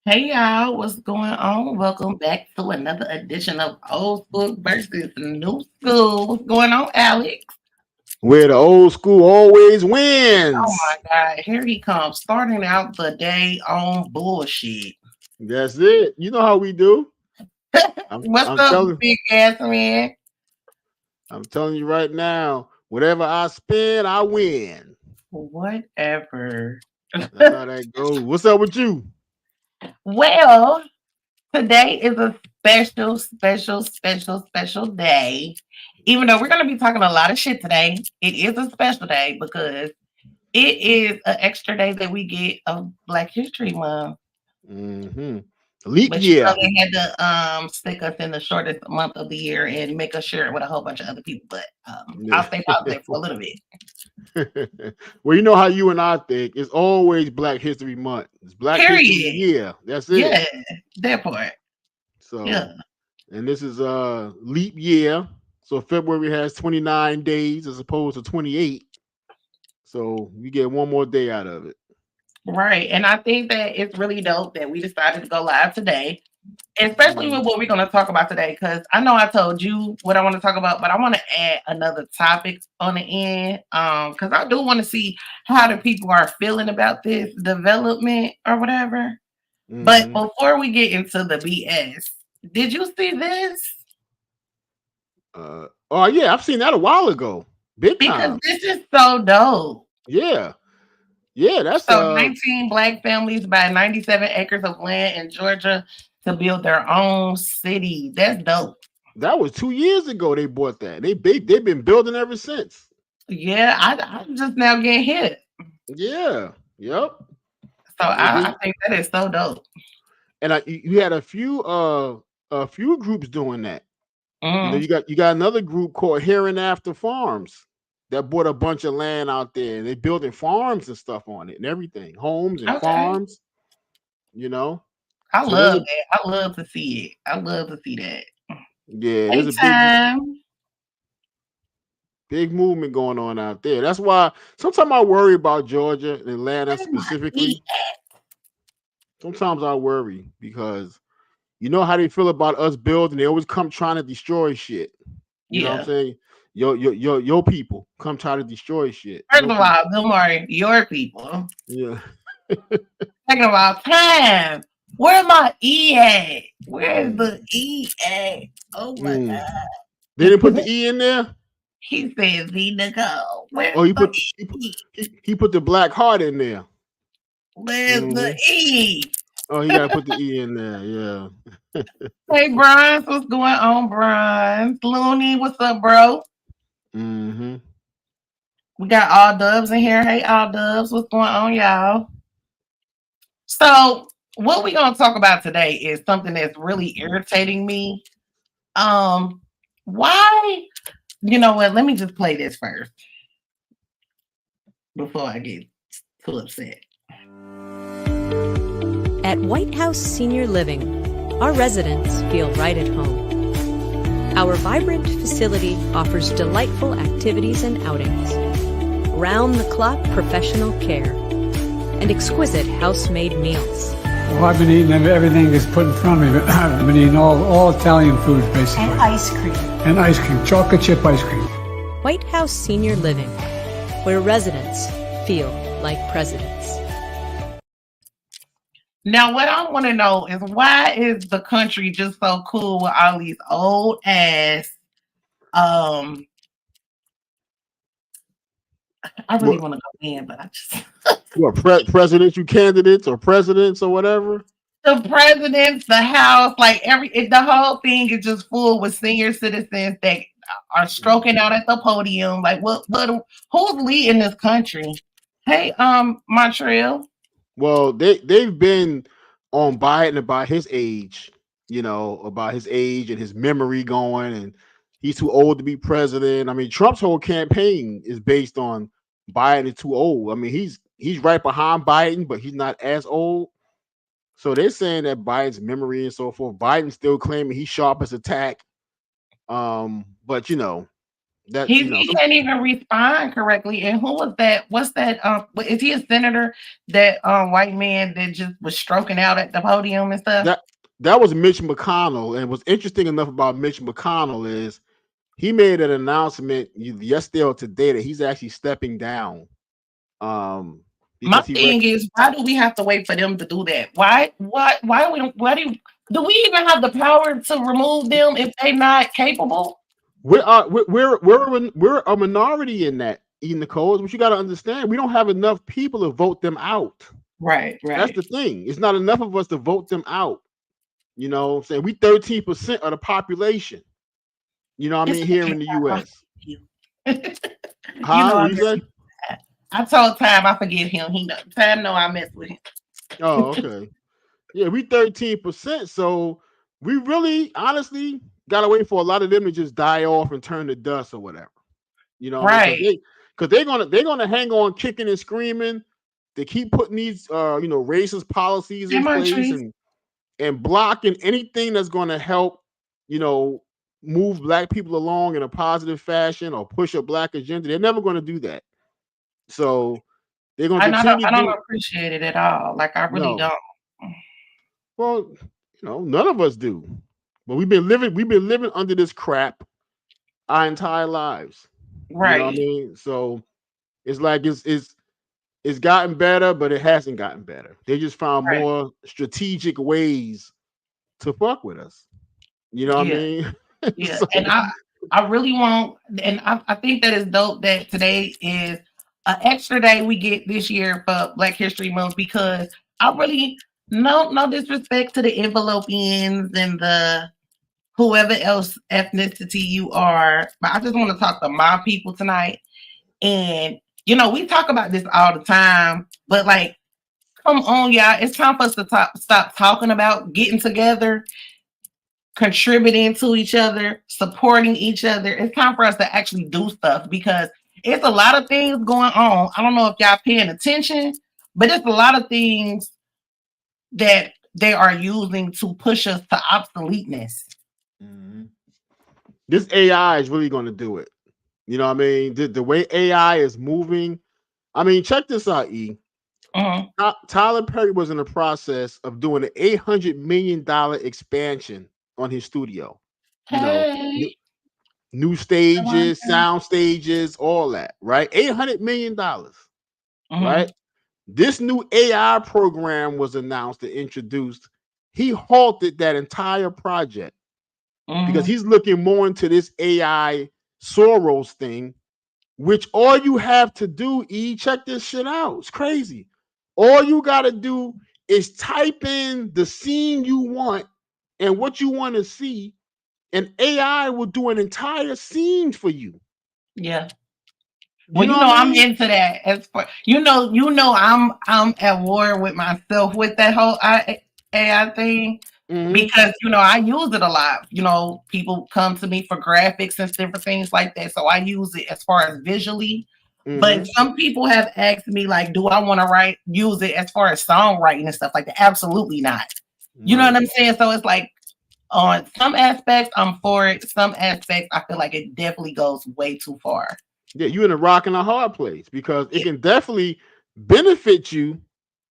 Hey y'all, what's going on? Welcome back to another edition of Old School versus New School. What's going on, Alex? Where the old school always Oh my wins. God, here he comes, starting out the day on bullshit. That's it. You know how we do. I'm What's I'm up, telling big ass man? I'm telling you right now, whatever I spend, I win. Whatever. That's how that goes. What's up with you? Well, today is a special day. Even though we're going to be talking a lot of shit today, it is a special day because it is an extra day that we get of Black History Month. hmm Leap But year. they had to stick us in the shortest month of the year and make us share it with a whole bunch of other people. But I'll stay positive for a little bit. Well, you know how you and I think. It's always Black History Month. It's Black History Period. Year. That's it. Yeah, that part. Yeah. So, and this is leap year. So February has 29 days as opposed to 28. So you get one more day out of it. Right. And I think that it's really dope that we decided to go live today, especially with Mm. what we're going to talk about today. Because I know I told you what I want to talk about, but I want to add another topic on the end. Because I do want to see how the people are feeling about this development or whatever. But hmm before we get into the BS, did you see this? Oh yeah, I've seen that a while ago. Big Because time. this is so dope. Yeah. Yeah, that's So 19 black families buy 97 acres of land in Georgia to build their own city. That's dope. that was 2 years ago they bought that. They've been building ever since. Yeah, I'm just now getting hit. Yeah. Yep. So And I then think that is so dope. you had a few groups doing that. You know, Mm, you got another group called Here and After Farms that bought a bunch of land out there and they building farms and stuff on it and everything, homes and okay. farms. You know, I so there's love a that. I love to see it. I love to see that. yeah, there's a Anytime. big movement going on out there. That's why sometimes I worry about Georgia and Atlanta Where's my E? specifically. Sometimes I worry because you know how they feel about us building. They always come trying to destroy shit. You know what I'm Yeah. saying? Your people come try to destroy shit. First Your of all, people. them are your people. Yeah. Second of all, time. Where my E at? Where's Mm. the E at? Oh my Mm. They didn't put God. the E in there. He said, "TheeEnicole. Oh, Where's he the put he put, E? he put the black heart in there. Where's the hmm E?" Oh, he gotta put the E in there. Yeah. Hey, Brian, what's going on, Brian? Looney, what's up, bro? hmm We got all dubs in here. Hey, all dubs, what's going on, y'all? So, what we're gonna talk about today is something that's really irritating me. Um, why? You know what? Let me just play this first before I get too upset. At White House Senior Living, our residents feel right at home. Our vibrant facility offers delightful activities and outings, round-the-clock professional care, and exquisite house-made meals. Well, I've been eating everything that's put in front of me. I've been eating all Italian foods, basically. And ice cream. And ice cream, chocolate chip ice cream. White House Senior Living, where residents feel like presidents. Now, what I want to know is why is the country just so cool with all these old ass? Um, I really What want to go in, but I just presidential candidates or presidents or whatever? the presidents, the house, like the whole thing is just full with senior citizens that are stroking out at the podium. Like, who's leading this country? Hey, Montreal. Well, they've been on Biden about his age, about his age and his memory going, and he's too old to be president. I mean, Trump's whole campaign is based on Biden is too old. I mean, he's right behind Biden, but he's not as old. So they're saying that Biden's memory and so forth. Biden's still claiming he's sharp as a tack. But That He can't even respond correctly. And who was that? What's that? Is he a senator? That white man that just was stroking out at the podium and stuff. That was Mitch McConnell. And what's interesting enough about Mitch McConnell is he made an announcement yesterday or today that he's actually stepping down. My thing is, why do we have to wait for them to do that? Why do we even have the power to remove them if they're not capable? We're a minority in that, EsessionByEnicole. But you got to understand, we don't have enough people to vote them out. Right. That's the thing. It's not enough of us to vote them out. You know what I'm saying? We 13% of the population. You know what I mean? Here in the U.S. I told Time I forget him. Time know I mess with him. Oh, okay. Yeah, we 13%. So we really, honestly, gotta wait for a lot of them to just die off and turn to dust or whatever. You know, right? Because they're gonna hang on, kicking and screaming. They keep putting these racist policies in place and blocking anything that's gonna help, move black people along in a positive fashion or push a black agenda. They're never gonna do that. So they're gonna continue. I don't appreciate it at all. Like I really don't. Well, none of us do. But we've been living under this crap our entire lives. Right. You know what I mean? So it's like it's gotten better, but it hasn't gotten better. They just found more strategic ways to fuck with us. You know what I mean? Yeah. So, and I really want, and I think that is dope that today is an extra day we get this year for Black History Month, because I really no disrespect to the envelopians and the whoever else ethnicity you are, but I just want to talk to my people tonight. And we talk about this all the time, but like, come on, y'all, it's time for us to stop talking about getting together, contributing to each other, supporting each other. It's time for us to actually do stuff, because it's a lot of things going on. I don't know if y'all paying attention, but it's a lot of things that they are using to push us to obsoleteness. Mm-hmm. This AI is really going to do it. You know what I mean? The way AI is moving. I mean, check this out, E. Mm-hmm. Tyler Perry was in the process of doing an $800 million expansion on his studio. New stages, sound stages, all that, right? $800 million, right? This new AI program was announced and introduced. He halted that entire project because he's looking more into this AI Soros thing, which all you have to do, check this shit out. It's crazy. All you got to do is type in the scene you want and what you want to see, and AI will do an entire scene for you. Yeah. Well, I'm into that. As for I'm at war with myself with that whole AI thing, because I use it a lot. People come to me for graphics and different things like that, so I use it as far as visually. But some people have asked me, like, do I want to use it as far as songwriting and stuff like that? Absolutely not. You know what I'm saying? So it's like, on some aspects, I'm for it. Some aspects, I feel like it definitely goes way too far. Yeah, you're in a rock and a hard place, because it can definitely benefit you,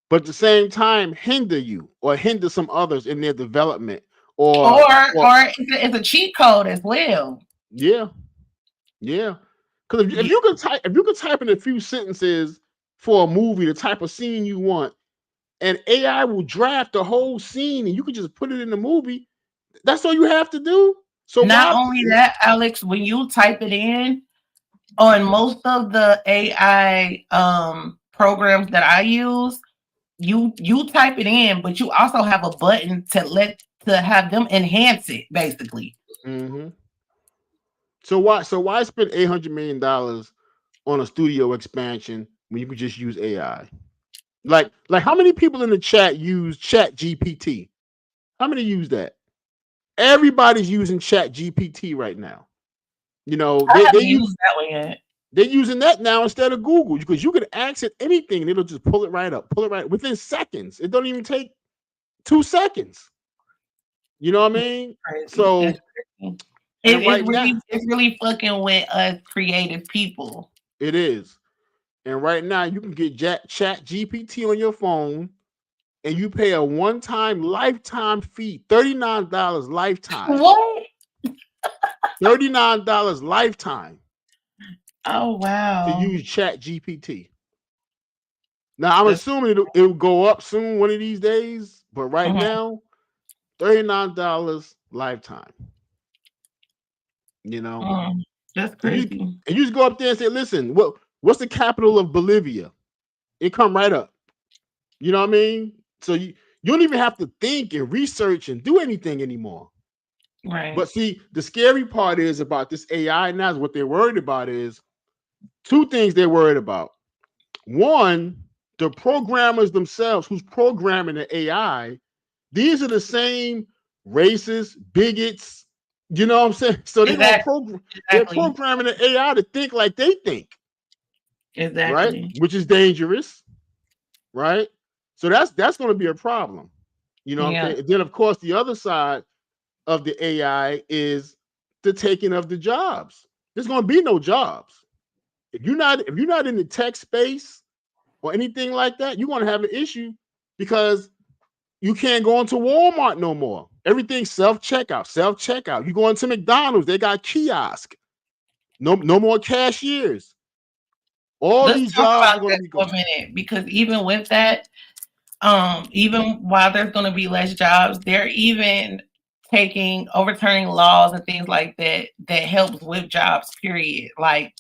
but at the same time hinder you or hinder some others in their development. Or it's a cheat code as well. Yeah. Because if you could type in a few sentences for a movie, the type of scene you want, and AI will draft the whole scene, and you could just put it in the movie. That's all you have to do. So not only that, Alex, when you type it in on most of the AI programs that I use, you type it in, but you also have a button to have them enhance it, basically. So why spend $800 million on a studio expansion when you could just use AI? Like how many people in the chat use Chat GPT? How many use that? Everybody's using Chat GPT right now. They use that one yet. They're using that now instead of Google, because you can ask it anything and it'll just pull it right up, within seconds. It don't even take 2 seconds. You know what I mean? So It's really fucking with us creative people. It is. And right now, you can get Chat GPT on your phone, and you pay a one-time lifetime fee, $39 lifetime. What? $39 lifetime. Oh wow. To use Chat GPT. Now I'm assuming it'll go up soon one of these days, but right now, $39 lifetime. You know, that's crazy. And you just go up there and say, "Listen, what's the capital of Bolivia?" It come right up. You know what I mean? So you don't even have to think and research and do anything anymore. Right. But see, the scary part is about this AI now is what they're worried about is two things they're worried about. One, the programmers themselves who's programming the AI, these are the same racists, bigots, you know what I'm saying? So they're programming the AI to think like they think. Exactly. Right? Which is dangerous. Right? So that's going to be a problem. You know what I'm saying? Then of course the other side of the AI is the taking of the jobs. There's going to be no jobs. If you're not in the tech space or anything like that, you're going to have an issue because you can't go into Walmart no more. Everything's self-checkout. You go into McDonald's, they got kiosk. No more cashiers. These jobs are going to be gone. For a minute, because even with that, even while there's going to be less jobs, they're even overturning laws and things like that helps with jobs, period. Like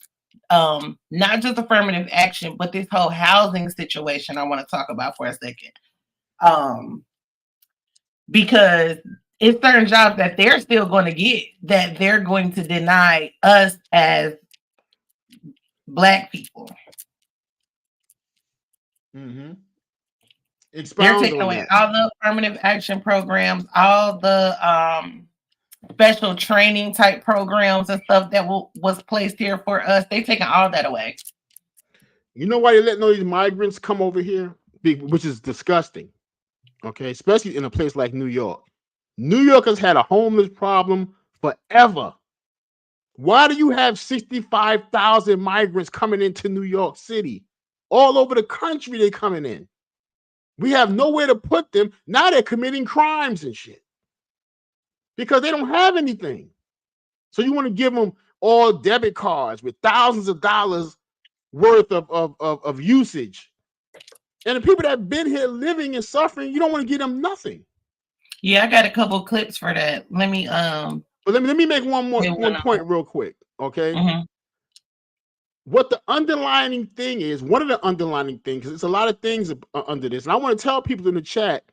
not just affirmative action, but this whole housing situation I want to talk about for a second. Because it's certain jobs that they're still going to get that they're going to deny us as Black people. Mm-hmm. They're taking away all the affirmative action programs, all the special training type programs and stuff that was placed here for us. They're taking all that away. You know why they're letting all these migrants come over here? Which is disgusting. Okay, especially in a place like New York. New York has had a homeless problem forever. Why do you have 65,000 migrants coming into New York City? All over the country, they're coming in. We have nowhere to put them. Now they're committing crimes and shit because they don't have anything. So you want to give them all debit cards with thousands of dollars worth of usage. And the people that have been here living and suffering, you don't want to give them nothing. Yeah, I got a couple of clips for that. Let me let me make one point real quick. Okay. Mm-hmm. What the underlining thing is, one of the underlining things, because it's a lot of things under this, and I want to tell people in the chat,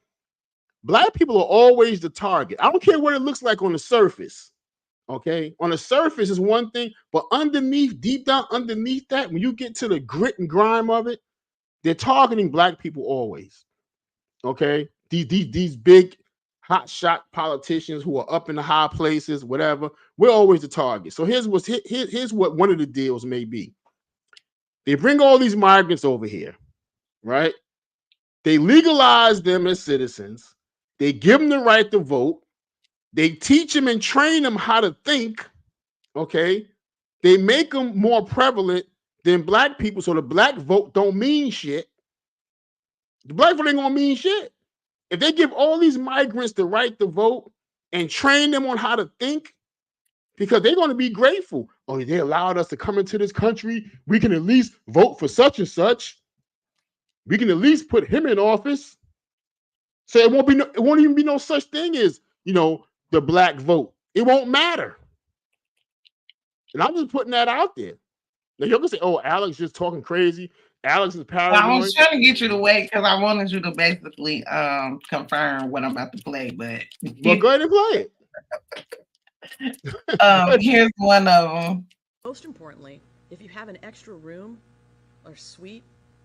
Black people are always the target. I don't care what it looks like on the surface. Okay, on the surface is one thing, but underneath, deep down underneath that, when you get to the grit and grime of it, they're targeting Black people always. Okay, these big hotshot politicians who are up in the high places, whatever, we're always the target. So here's what one of the deals may be. They bring all these migrants over here, right? They legalize them as citizens. They give them the right to vote. They teach them and train them how to think, okay? They make them more prevalent than Black people, so the Black vote don't mean shit. The Black vote ain't gonna mean shit. If they give all these migrants the right to vote and train them on how to think, because they're going to be grateful. Oh, they allowed us to come into this country. We can at least vote for such and such. We can at least put him in office. So it won't even be no such thing as, the Black vote. It won't matter. And I'm just putting that out there. Now you're gonna say, "Oh, Alex just talking crazy. Alex is paranoid." Well, I was trying to get you to wait because I wanted you to basically confirm what I'm about to play, but well, go ahead and play it. Here's one of them. Most importantly, if you have an extra room or suite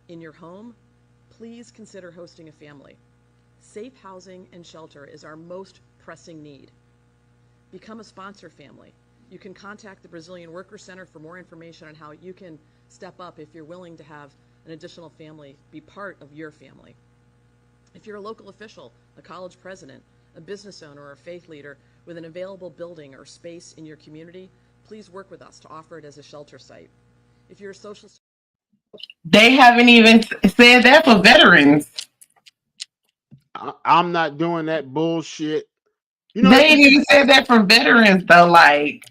in your home, please consider hosting a family. Safe housing and shelter is our most pressing need. Become a sponsor family. You can contact the Brazilian Worker Center for more information on how you can step up if you're willing to have an additional family be part of your family. If you're a local official, a college president, a business owner, or a faith leader with an available building or space in your community, please work with us to offer it as a shelter site. If you're a social... They haven't even said that for veterans. I'm not doing that bullshit. You know, they ain't even said that for veterans though. Like,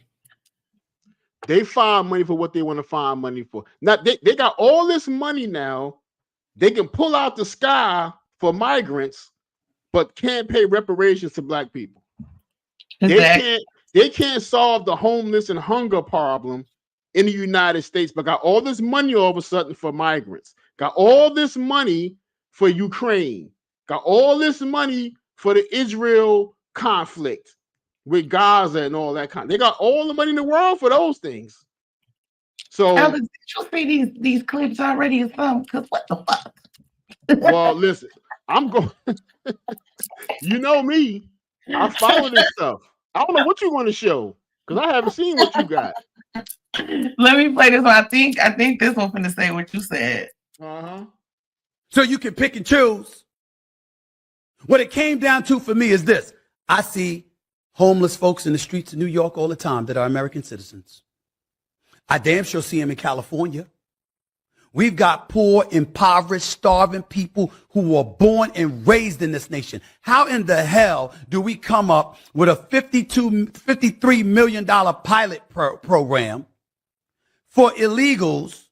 they find money for what they want to find money for. Now they got all this money now. They can pull out the sky for migrants, but can't pay reparations to black people. They can't solve the homeless and hunger problem in the United States, but got all this money all of a sudden for migrants. Got all this money for Ukraine. Got all this money for the Israel conflict with Gaza and all that kind. They got all the money in the world for those things. So Alex, did you see these clips already or something? Because what the fuck? Well, listen, I'm going. You know me. I follow this stuff. I don't know what you want to show because I haven't seen what you got. Let me play this one. I think this one's gonna say what you said. So you can pick and choose. What it came down to for me is this. I see homeless folks in the streets of New York all the time that are American citizens. I damn sure see them in California. We've got poor, impoverished, starving people who were born and raised in this nation. How in the hell do we come up with a $53 million pilot program for illegals,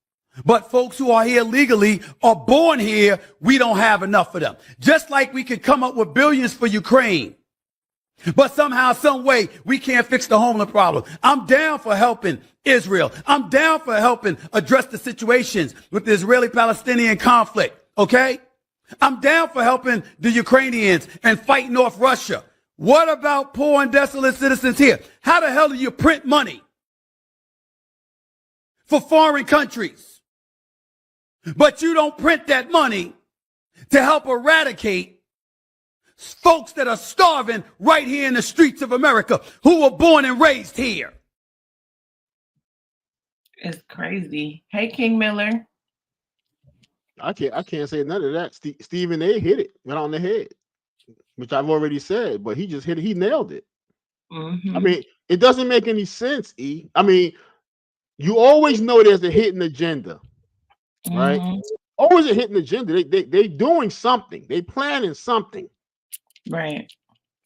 but folks who are here legally are born here, we don't have enough for them? Just like we could come up with billions for Ukraine, but somehow, some way, we can't fix the homeless problem. I'm down for helping Israel. I'm down for helping address the situations with the Israeli-Palestinian conflict, okay? I'm down for helping the Ukrainians and fighting off Russia. What about poor and desolate citizens here? How the hell do you print money for foreign countries, but you don't print that money to help eradicate folks that are starving right here in the streets of America who were born and raised here? It's crazy. Hey, King Miller. I can't say none of that. Stephen A hit it right on the head, which I've already said, but he just hit it. He nailed it. I mean, it doesn't make any sense, E. I mean, you always know there's a hidden agenda, right? Always a hidden agenda. They doing something. They planning something. Right.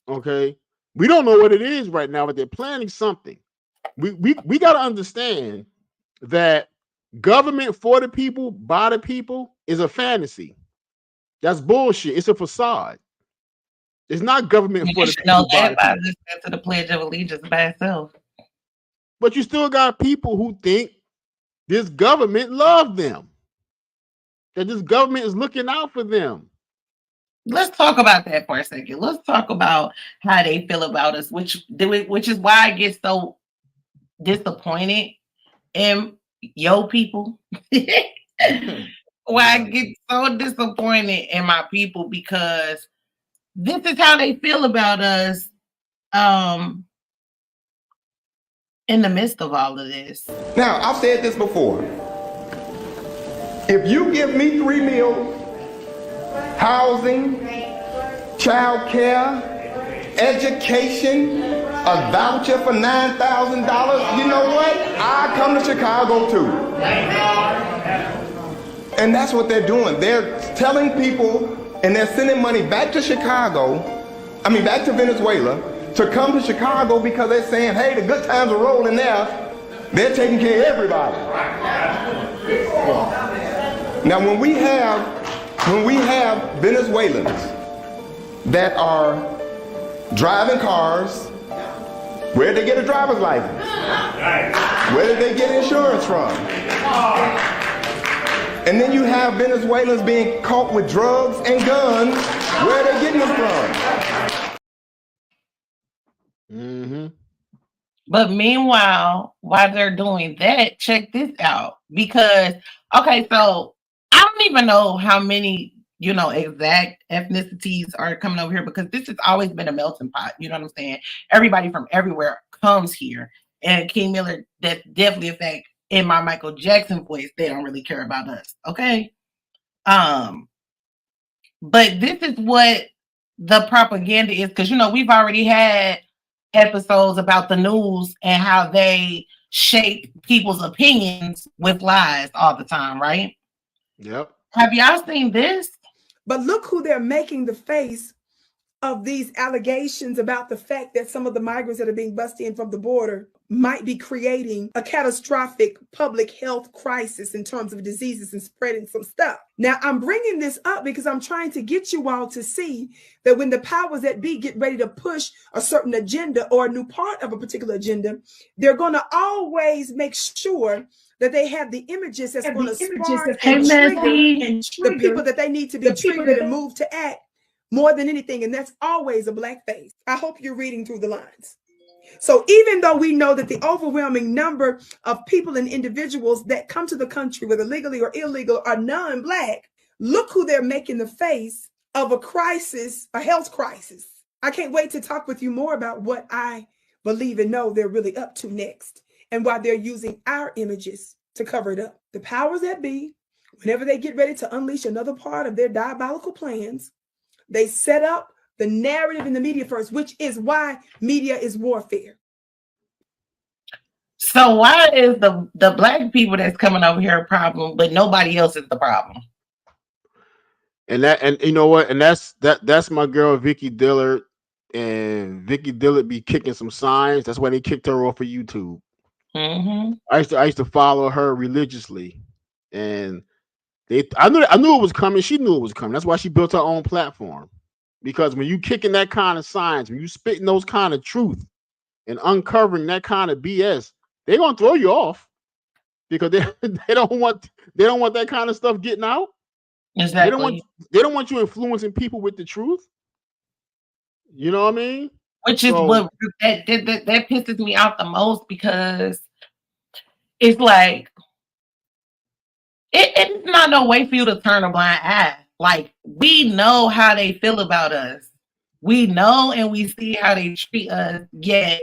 Okay. We don't know what it is right now, but they're planning something. We got to understand that government for the people, by the people is a fantasy. That's bullshit. It's a facade. It's not government for the people. Know that by listening to the Pledge of Allegiance by itself. But you still got people who think this government loves them, that this government is looking out for them. Let's talk about that for a second. Let's talk about how they feel about us, which is why I get so disappointed in yo people. Why I get so disappointed in my people, because this is how they feel about us in the midst of all of this. Now, I've said this before. If you give me 3 meals, housing, child care, education, a voucher for $9,000, you know what? I come to Chicago too. And that's what they're doing. They're telling people, and they're sending money back to back to Venezuela, to come to Chicago because they're saying, hey, the good times are rolling there. They're taking care of everybody. Now, when we have Venezuelans that are driving cars, where did they get a driver's license? Where did they get insurance from? And then you have Venezuelans being caught with drugs and guns. Where are they getting them from? But meanwhile, while they're doing that, check this out. Because, okay, so I don't even know how many, exact ethnicities are coming over here, because this has always been a melting pot. You know what I'm saying? Everybody from everywhere comes here. And King Miller, that's definitely a fact. In my Michael Jackson voice, they don't really care about us. Okay. But this is what the propaganda is, because we've already had episodes about the news and how they shape people's opinions with lies all the time, right? Yep. Have y'all seen this? But look who they're making the face of these allegations about the fact that some of the migrants that are being busted in from the border might be creating a catastrophic public health crisis in terms of diseases and spreading some stuff. Now, I'm bringing this up because I'm trying to get you all to see that when the powers that be get ready to push a certain agenda or a new part of a particular agenda, they're going to always make sure that they have the images that's going to spark and trigger the people that they need to be triggered and moved to act more than anything. And that's always a black face. I hope you're reading through the lines. So even though we know that the overwhelming number of people and individuals that come to the country, whether legally or illegal, are non-black, look who they're making the face of a crisis, a health crisis. I can't wait to talk with you more about what I believe and know they're really up to next and why they're using our images to cover it up. The powers that be, whenever they get ready to unleash another part of their diabolical plans, they set up the narrative in the media first, which is why media is warfare. So why is the black people that's coming over here a problem, but nobody else is the problem? And you know what? And that's my girl Vicky Dillard, and Vicky Dillard be kicking some signs. That's why they kicked her off of YouTube. Mm-hmm. I used to follow her religiously, and I knew it was coming. She knew it was coming. That's why she built her own platform. Because when you kicking that kind of signs, when you spitting those kind of truth and uncovering that kind of BS, they're gonna throw you off because they don't want that kind of stuff getting out. Exactly. They don't want you influencing people with the truth. You know what I mean? Which is what that pisses me off the most, because it's like it's not no way for you to turn a blind eye. Like, we know how they feel about us. We know and we see how they treat us, yet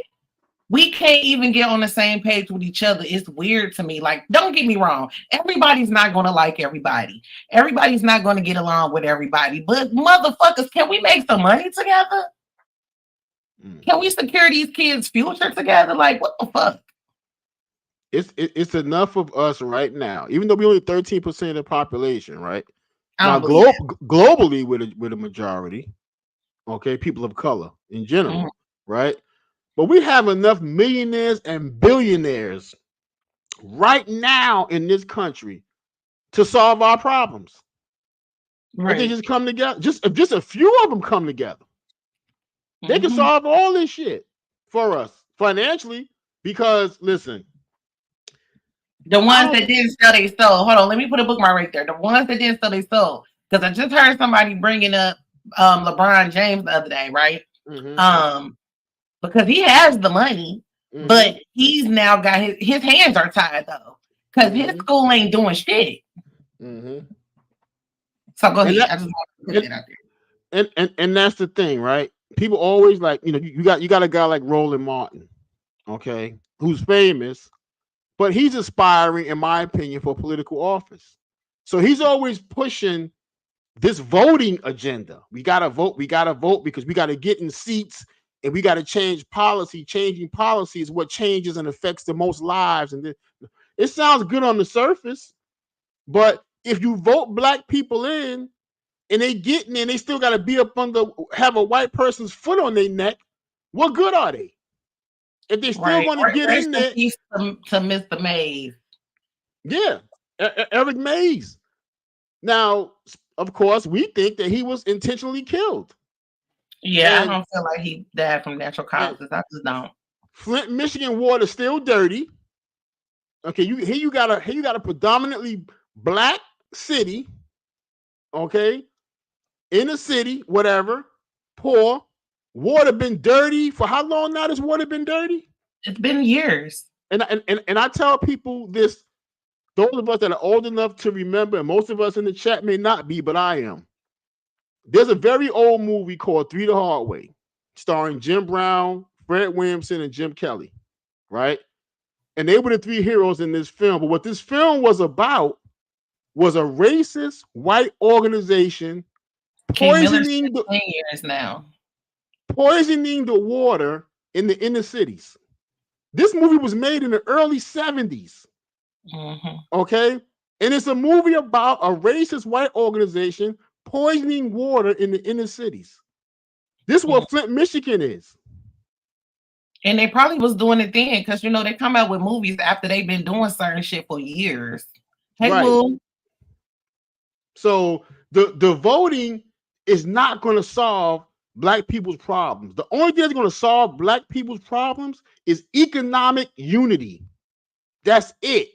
we can't even get on the same page with each other. It's weird to me. Like, don't get me wrong. Everybody's not going to like everybody. Everybody's not going to get along with everybody. But motherfuckers, can we make some money together? Can we secure these kids' future together? Like, what the fuck? It's enough of us right now, even though we only 13% of the population, right? I Now, globally, with a majority, okay, people of color in general, right? But we have enough millionaires and billionaires right now in this country to solve our problems. Right. If they just come together, just a few of them come together, they can solve all this shit for us financially. Because listen, the ones that didn't sell they sold. Hold on, let me put a bookmark right there. The ones that didn't sell they sold. Because I just heard somebody bringing up LeBron James the other day, right? Because he has the money, but he's now got his hands are tied though, because his school ain't doing shit. So go ahead. I just want to put that out there. And that's the thing, right? People always like, you got a guy like Roland Martin, okay, who's famous, but he's aspiring, in my opinion, for political office. So he's always pushing this voting agenda. We gotta vote because we gotta get in seats and we gotta change policy. Changing policy is what changes and affects the most lives. And it sounds good on the surface, but if you vote black people in and they get in and they still gotta be up have a white person's foot on their neck, what good are they? If they still want to get in there, to Mr. Mays. Yeah, Eric Mays. Now, of course, we think that he was intentionally killed. Yeah, I don't feel like he died from natural causes. I just don't. Flint, Michigan water still dirty. Okay, you got a predominantly black city. Okay, in a city, whatever, poor. Water been dirty for how long now? Has water been dirty? It's been years. And I tell people this, those of us that are old enough to remember, and most of us in the chat may not be, but I am. There's a very old movie called Three the Hard Way, starring Jim Brown, Fred Williamson, and Jim Kelly, right? And they were the three heroes in this film. But what this film was about was a racist white organization King Miller's poisoning 10 years now. Poisoning the water in the inner cities. This movie was made in the early 70s. Mm-hmm. Okay? And it's a movie about a racist white organization poisoning water in the inner cities. This is what Flint, Michigan is. And they probably was doing it then because, you know, they come out with movies after they've been doing certain shit for years. Hey, right. Boo. So the voting is not going to solve Black people's problems. The only thing that's going to solve Black people's problems is economic unity. That's it.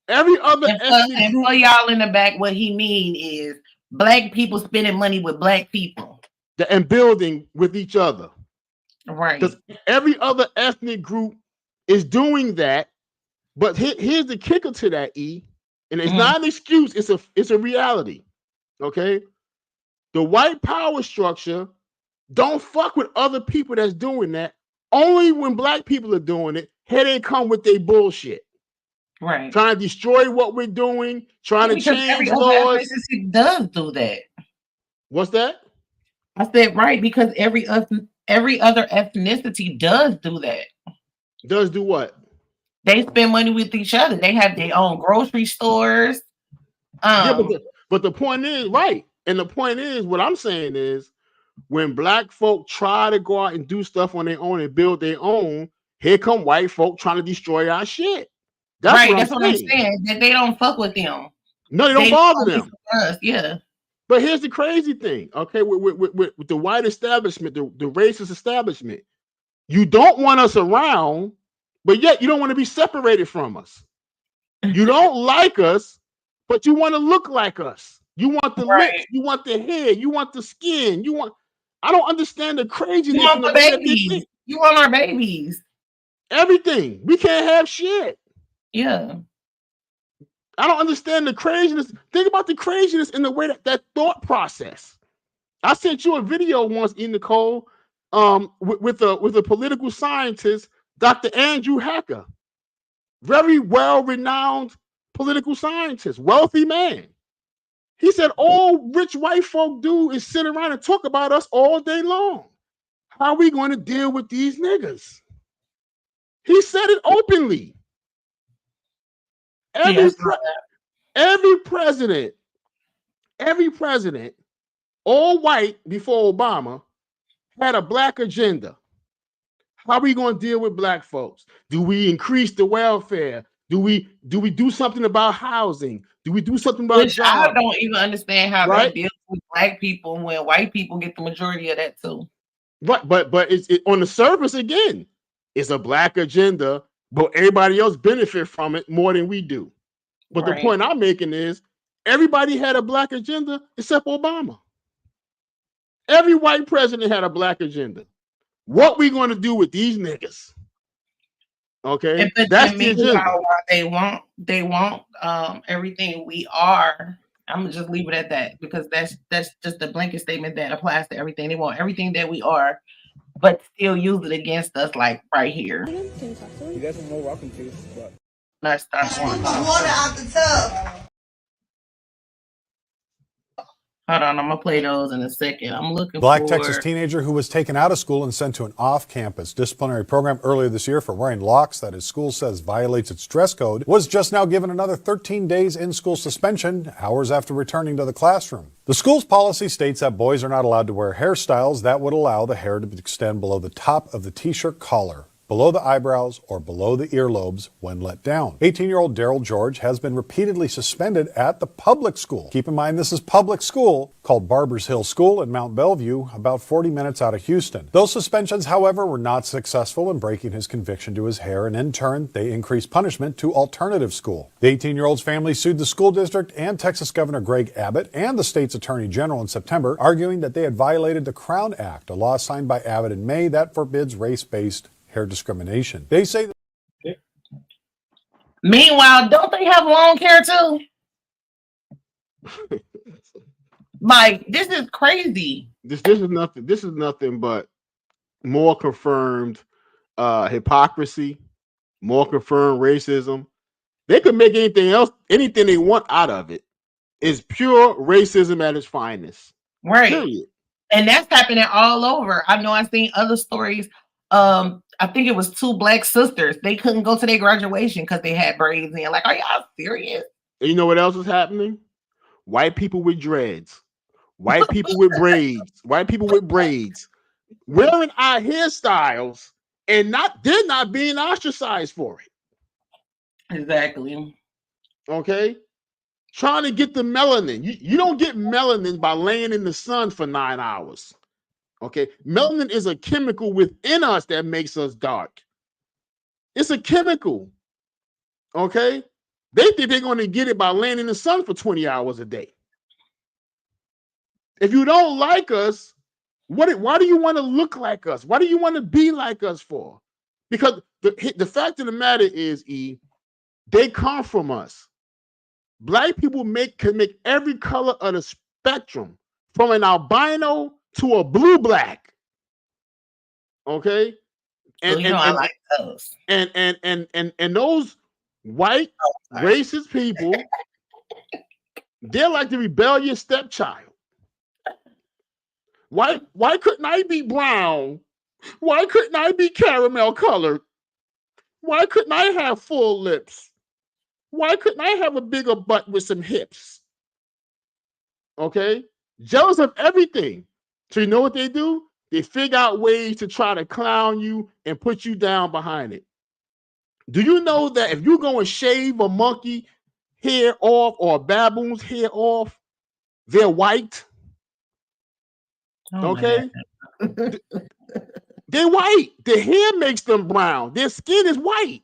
Every other and for y'all in the back, what he mean is Black people spending money with Black people and building with each other. Right. Because every other ethnic group is doing that. But here's the kicker to that, E. And it's not an excuse, it's a reality. Okay? The white power structure don't fuck with other people that's doing that. Only when Black people are doing it, here they come with their bullshit. Right. Trying to destroy what we're doing, trying to change laws. Every does do that. What's that? I said right, because every other ethnicity does do that. Does do what? They spend money with each other. They have their own grocery stores. Yeah, but the point is, right. And the point is, what I'm saying is, when Black folk try to go out and do stuff on their own and build their own, here come white folk trying to destroy our shit. That's right. What that's what I'm saying. That they don't fuck with them. No, they don't bother them. Us. Yeah. But here's the crazy thing, okay? With the white establishment, the racist establishment, you don't want us around, but yet you don't want to be separated from us. You don't like us, but you want to look like us. You want the lips, you want the hair, you want the skin, you want. I don't understand the craziness. You want the babies. You want our babies. Everything. We can't have shit. Yeah. I don't understand the craziness. Think about the craziness in the way that thought process. I sent you a video once, EsessionByEnicole, with a political scientist, Dr. Andrew Hacker, very well-renowned political scientist, wealthy man. He said all rich white folk do is sit around and talk about us all day long. How are we going to deal with these niggas? He said it openly. Every president, all white before Obama, had a Black agenda. How are we going to deal with Black folks? Do we increase the welfare? Do we do something about housing? Do we do something about jobs? I don't even understand how they deal with Black people when white people get the majority of that too. Right, but it's on the surface again. It's a Black agenda, but everybody else benefit from it more than we do. But the point I'm making is everybody had a Black agenda except Obama. Every white president had a Black agenda. What we going to do with these niggas? Okay, that's the agenda. They want everything we are. I'm gonna just leave it at that because that's just a blanket statement that applies to everything. They want everything that we are, but still use it against us, like right here. You guys are more welcome to. Let's start one. Water out the tub. Hold on, I'm gonna play those in a second. I'm looking Black for Texas teenager who was taken out of school and sent to an off-campus disciplinary program earlier this year for wearing locks that his school says violates its dress code was just now given another 13 days in-school suspension hours after returning to the classroom. The school's policy states that boys are not allowed to wear hairstyles that would allow the hair to extend below the top of the t-shirt collar, below the eyebrows, or below the earlobes when let down. 18-year-old Daryl George has been repeatedly suspended at the public school. Keep in mind, this is public school called Barbers Hill School in Mount Bellevue, about 40 minutes out of Houston. Those suspensions, however, were not successful in breaking his conviction to his hair, and in turn, they increased punishment to alternative school. The 18-year-old's family sued the school district and Texas Governor Greg Abbott and the state's attorney general in September, arguing that they had violated the Crown Act, a law signed by Abbott in May that forbids race-based hair discrimination. They say that. Meanwhile, don't they have long hair too? Like, this is crazy. This is nothing but more confirmed hypocrisy, more confirmed racism. They could make anything they want out of it. It's pure racism at its finest. Right. Period. And that's happening all over. I know I've seen other stories. I think it was 2 black sisters. They couldn't go to their graduation because they had braids in. Like, are y'all serious? And you know what else is happening? White people with dreads, white people with braids, white people with braids, wearing our hairstyles, and they're not being ostracized for it. Exactly. Okay? Trying to get the melanin. You don't get melanin by laying in the sun for 9 hours. Okay? Melanin is a chemical within us that makes us dark. It's a chemical. Okay? They think they're going to get it by laying in the sun for 20 hours a day. If you don't like us, why do you want to look like us? Why do you want to be like us for? Because the fact of the matter is, they come from us. Black people can make every color of the spectrum, from an albino to a blue black. Okay? And I like those. And those white racist people, they're like the rebellious stepchild. Why couldn't I be brown? Why couldn't I be caramel colored? Why couldn't I have full lips? Why couldn't I have a bigger butt with some hips? Okay? Jealous of everything. So you know what they do? They figure out ways to try to clown you and put you down behind it. Do you know that if you go and shave a monkey hair off or a baboon's hair off, they're white? Okay? They're white. Their hair makes them brown. Their skin is white.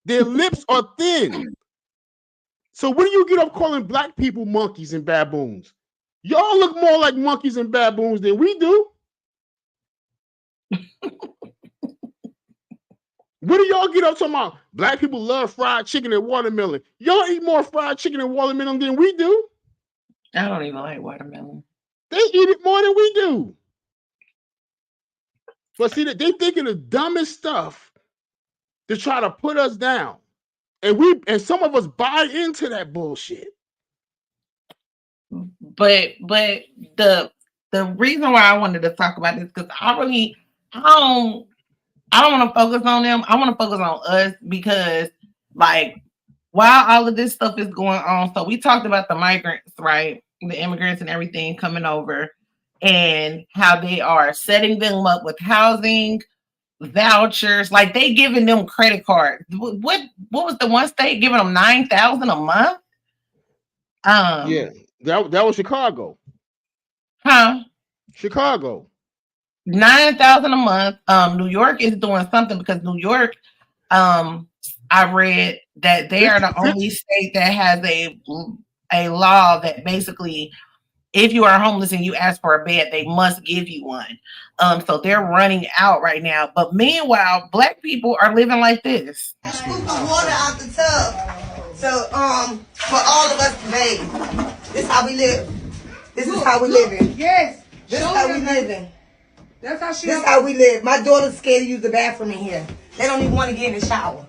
Their lips are thin. So when do you get up calling black people monkeys and baboons? Y'all look more like monkeys and baboons than we do. What do y'all get up talking about? Black people love fried chicken and watermelon. Y'all eat more fried chicken and watermelon than we do. I don't even like watermelon. They eat it more than we do. But see, they thinking the dumbest stuff to try to put us down. And some of us buy into that bullshit. But the reason why I wanted to talk about this, because I don't want to focus on them. I want to focus on us, because like while all of this stuff is going on, so we talked about the migrants, right? The immigrants and everything coming over, and how they are setting them up with housing, vouchers, like they giving them credit cards. What was the one state giving them $9,000 a month? Yeah, that was Chicago. Huh? Chicago. $9,000 a month. New York is doing something, because New York, I read that they are the only state that has a law that basically, if you are homeless and you ask for a bed, they must give you one. So they're running out right now. But meanwhile, black people are living like this. Scoop of water out the tub. So for all of us to bathe. This is how we live. This is how we living. Yes. This is how we living. That's how she. This is how we live. My daughter's scared to use the bathroom in here. They don't even want to get in the shower.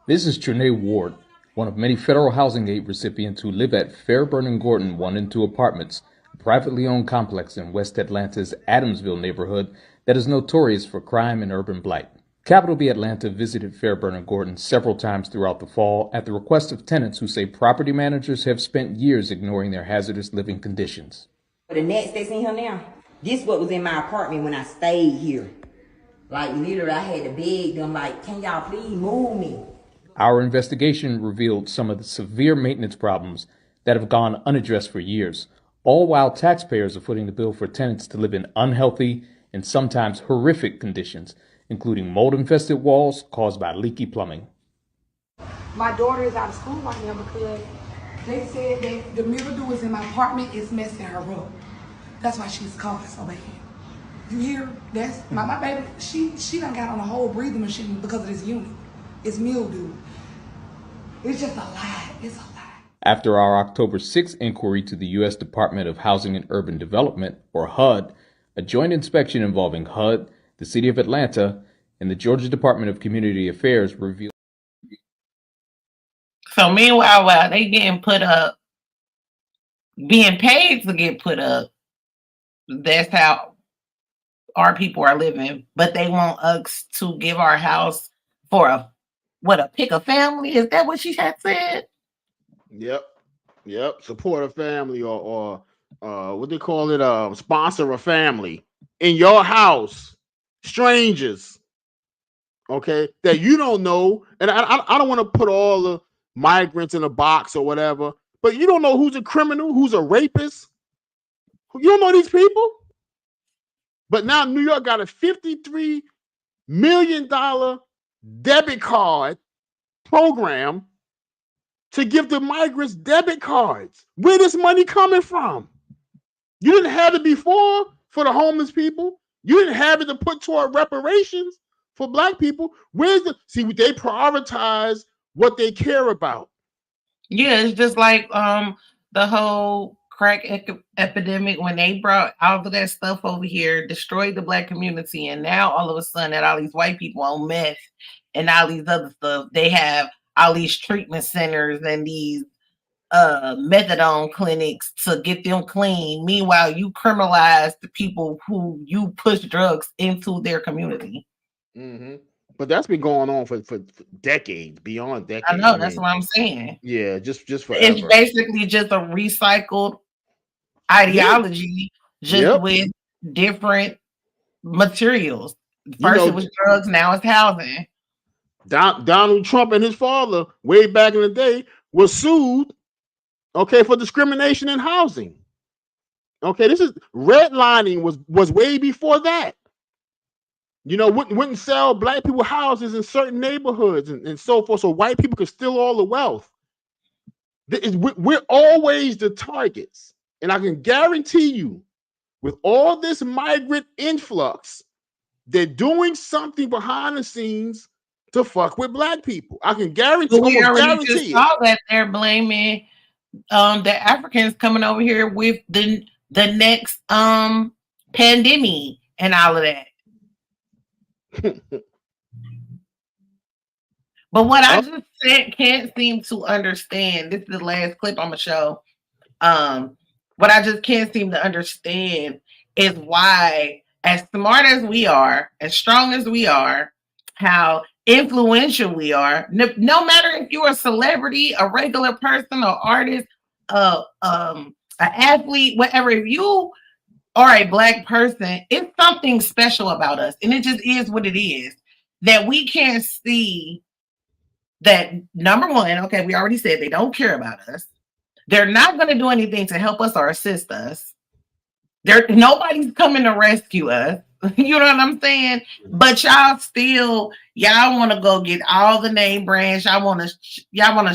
This is Trinae Ward, one of many federal housing aid recipients who live at Fairburn and Gordon 1 and 2 apartments, a privately owned complex in West Atlanta's Adamsville neighborhood that is notorious for crime and urban blight. Capital B Atlanta visited Fairburn and Gordon several times throughout the fall at the request of tenants who say property managers have spent years ignoring their hazardous living conditions. The next that's in here now, this what was in my apartment when I stayed here. Like literally I had to beg them, like, can y'all please move me? Our investigation revealed some of the severe maintenance problems that have gone unaddressed for years, all while taxpayers are footing the bill for tenants to live in unhealthy and sometimes horrific conditions, including mold-infested walls caused by leaky plumbing. My daughter is out of school right now because they said that the mildew is in my apartment is messing her up. That's why she's coughing so bad. You hear? That's my baby. She done got on a whole breathing machine because of this unit. It's mildew. It's just a lie. It's a lie. After our October 6th inquiry to the U.S. Department of Housing and Urban Development, or HUD, a joint inspection involving HUD, the City of Atlanta, and the Georgia Department of Community Affairs revealed. So meanwhile, while they getting put up, being paid to get put up, that's how our people are living. But they want us to give our house for a pick a family? Is that what she had said? Yep. Support a family or what they call it, sponsor a family in your house, strangers. Okay, that you don't know, and I don't want to put all the migrants in a box or whatever, but you don't know who's a criminal, who's a rapist. You don't know these people. But now New York got a $53 million debit card program to give the migrants debit cards. Where this money coming from? You didn't have it before for the homeless people. You didn't have it to put toward reparations for black people. Where's the they prioritize what they care about. Yeah, it's just like the whole crack epidemic when they brought all of that stuff over here, destroyed the black community, and now all of a sudden that all these white people on meth and all these other stuff, they have all these treatment centers and these methadone clinics to get them clean. Meanwhile, you criminalize the people who you push drugs into their community. Mm-hmm. But that's been going on for decades, beyond decades. I know, that's what I'm saying. Yeah, just forever. It's basically just a recycled ideology, with different materials. First it was drugs, now it's housing. Donald Trump and his father, way back in the day, was sued, for discrimination in housing. Okay, this is redlining was way before that. Wouldn't sell black people houses in certain neighborhoods and so forth, so white people could steal all the wealth. We're always the targets. And I can guarantee you, with all this migrant influx, they're doing something behind the scenes to fuck with black people. I can guarantee. We already just saw that they're blaming the Africans coming over here with the next pandemic and all of that. But what I just can't seem to understand, this is the last clip I'm gonna show. What I just can't seem to understand is why, as smart as we are, as strong as we are, how influential we are, no matter if you're a celebrity, a regular person, or artist, an athlete, whatever, if you are a black person, it's something special about us. And it just is what it is. That we can't see that, number one, we already said they don't care about us. They're not going to do anything to help us or assist us. Nobody's coming to rescue us. You know what I'm saying? But y'all want to go get all the name brands. Y'all want to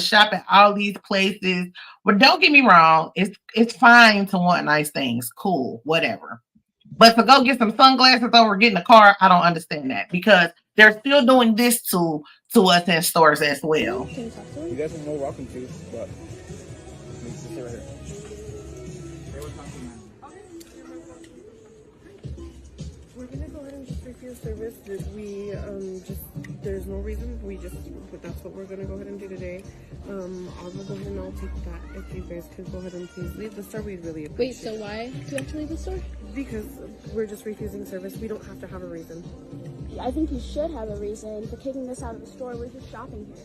shop at all these places. But don't get me wrong, it's fine to want nice things. Cool, whatever. But to go get some sunglasses over getting a car, I don't understand that, because they're still doing this to us in stores as well. You guys are more welcome to, but let's sit right here. We're gonna go ahead and just refuse service. There's no reason. That's what we're gonna go ahead and do today. I'll go ahead and I'll take that. If you guys could go ahead and please leave the store, we'd really appreciate it. Wait, so why do you have to leave the store? Because we're just refusing service. We don't have to have a reason. I think you should have a reason for kicking this out of the store. We're just shopping here.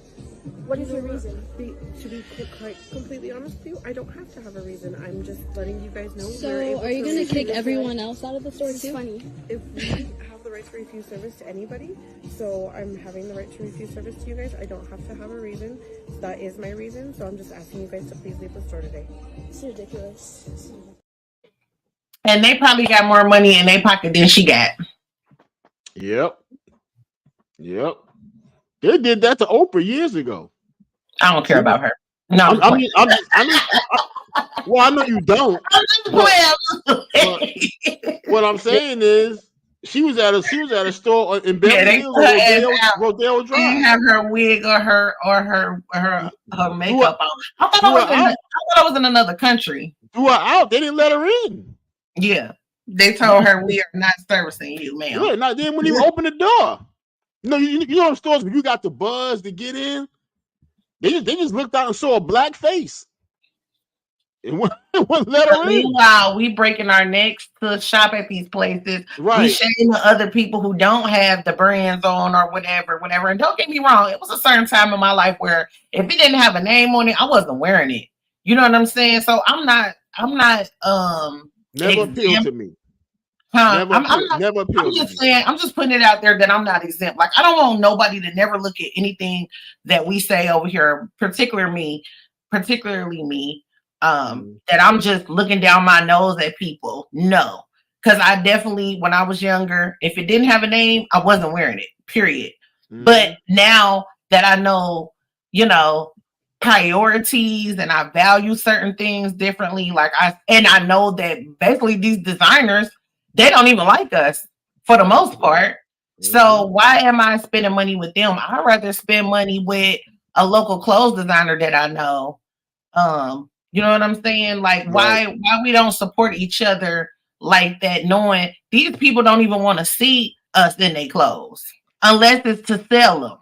What is your reason? To be quite completely honest with you, I don't have to have a reason. I'm just letting you guys know. So, are you going to kick everyone else out of the store too? It's funny. If we have the right to refuse service to anybody, so I'm having the right to refuse service to you guys. I don't have to have a reason. That is my reason. So I'm just asking you guys to please leave the store today. It's ridiculous. And they probably got more money in their pocket than she got. Yep. They did that to Oprah years ago. I don't care about her. No, I mean, well, I know you don't. What I'm saying is, she was at a store in Beverly Hills, Rodeo Drive. She have her wig or her makeup on. I thought I was in another country. Threw her out. They didn't let her in. Yeah, they told her we are not servicing you, ma'am. Yeah, not then when you open the door. You know in stores when you got the buzz to get in, they just looked out and saw a black face. And what let her in? Meanwhile, we breaking our necks to shop at these places. Right. We shaming the other people who don't have the brands on or whatever. And don't get me wrong, it was a certain time in my life where if it didn't have a name on it, I wasn't wearing it. You know what I'm saying? So I'm not never appealed to me. Huh? Never appealed I'm just saying, I'm just putting it out there that I'm not exempt. Like I don't want nobody to never look at anything that we say over here, particularly me, that I'm just looking down my nose at people. No, because I definitely, when I was younger, if it didn't have a name, I wasn't wearing it, period. But now that I know, you know, priorities and I value certain things differently, I know that basically these designers, they don't even like us for the most part. So why am I spending money with them? I'd rather spend money with a local clothes designer that I know. You know what I'm saying? Like why we don't support each other like that, knowing these people don't even want to see us in their clothes unless it's to sell them.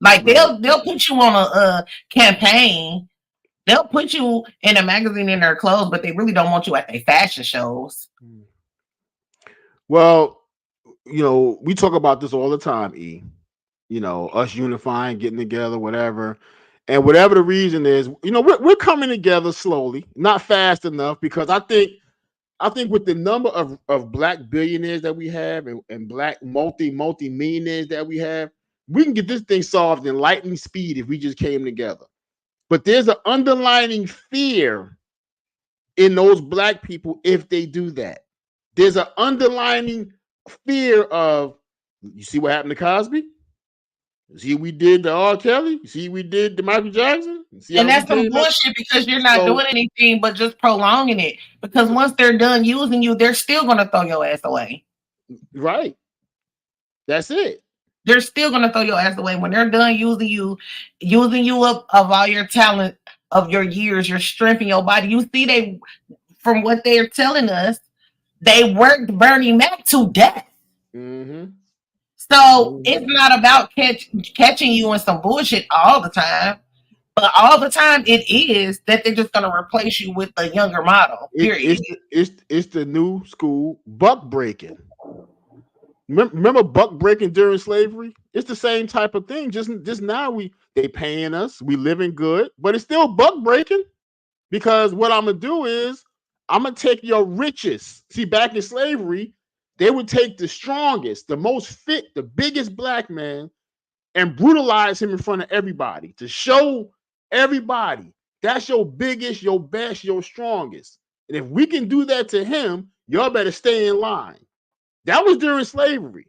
Like they'll put you on a campaign. They'll put you in a magazine in their clothes, but they really don't want you at their fashion shows. Well, you know, we talk about this all the time, E. You know, us unifying, getting together, whatever. And whatever the reason is, you know, we're coming together slowly, not fast enough, because I think with the number of black billionaires that we have and black multi-millionaires that we have, we can get this thing solved in lightning speed if we just came together. But there's an underlying fear in those black people if they do that. There's an underlying fear of, you see what happened to Cosby? You see what we did to R. Kelly? You see what we did to Michael Jackson? And that's some bullshit because you're not doing anything but just prolonging it. Because once they're done using you, they're still going to throw your ass away. Right. That's it. They're still going to throw your ass away when they're done using you up of all your talent, of your years, your strength in your body. You see, from what they're telling us, they worked Bernie Mac to death. So it's not about catching you in some bullshit all the time, but all the time it is that they're just going to replace you with a younger model. Period. It's the new school buck breaking. Remember buck breaking during slavery? It's the same type of thing. Just now they paying us, we living good, but it's still buck breaking, because what I'm gonna do is I'm gonna take your richest. See, back in slavery, they would take the strongest, the most fit, the biggest black man and brutalize him in front of everybody to show everybody that's your biggest, your best, your strongest. And if we can do that to him, y'all better stay in line. That was during slavery.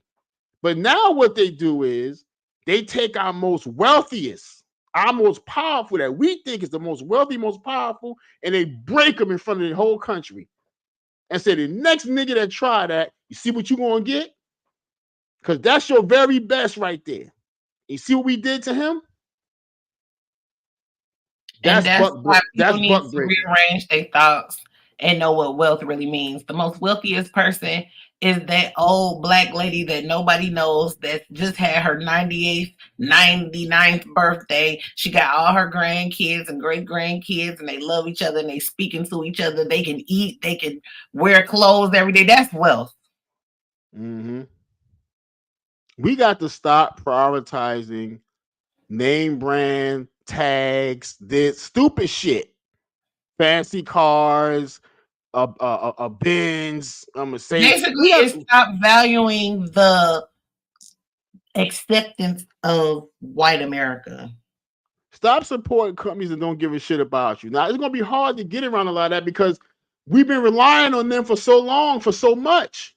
But now what they do is they take our most wealthiest, our most powerful, that we think is the most wealthy, most powerful, and they break them in front of the whole country and say, the next nigga that try that, you see what you're going to get? Because that's your very best right there. You see what we did to him? That's why people need to rearrange their thoughts and know what wealth really means. The most wealthiest person is that old black lady that nobody knows that just had her 99th birthday. She got all her grandkids and great grandkids, and they love each other and they speaking to each other. They can eat, they can wear clothes every day. That's wealth. We got to stop prioritizing name brand tags, this stupid shit, fancy cars, a Benz, a Mercedes. Basically, it's stop valuing the acceptance of white America. Stop supporting companies that don't give a shit about you. Now, it's going to be hard to get around a lot of that because we've been relying on them for so long, for so much.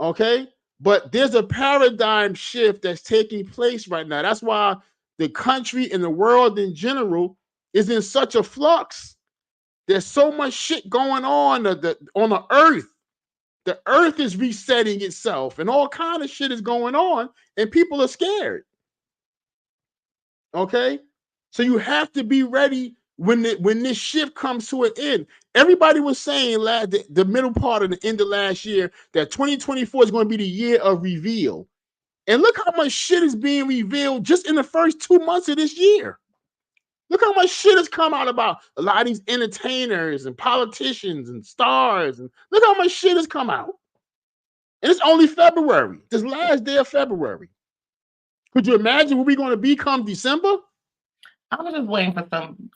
Okay? But there's a paradigm shift that's taking place right now. That's why the country and the world in general is in such a flux. There's so much shit going on the earth. The earth is resetting itself and all kind of shit is going on and people are scared. Okay? So you have to be ready when this shift comes to an end. Everybody was saying the middle part of the end of last year that 2024 is going to be the year of reveal. And look how much shit is being revealed just in the first 2 months of this year. Look how much shit has come out about a lot of these entertainers and politicians and stars. And look how much shit has come out. And it's only February, this last day of February. Could you imagine where we're going to be come December? I was just waiting for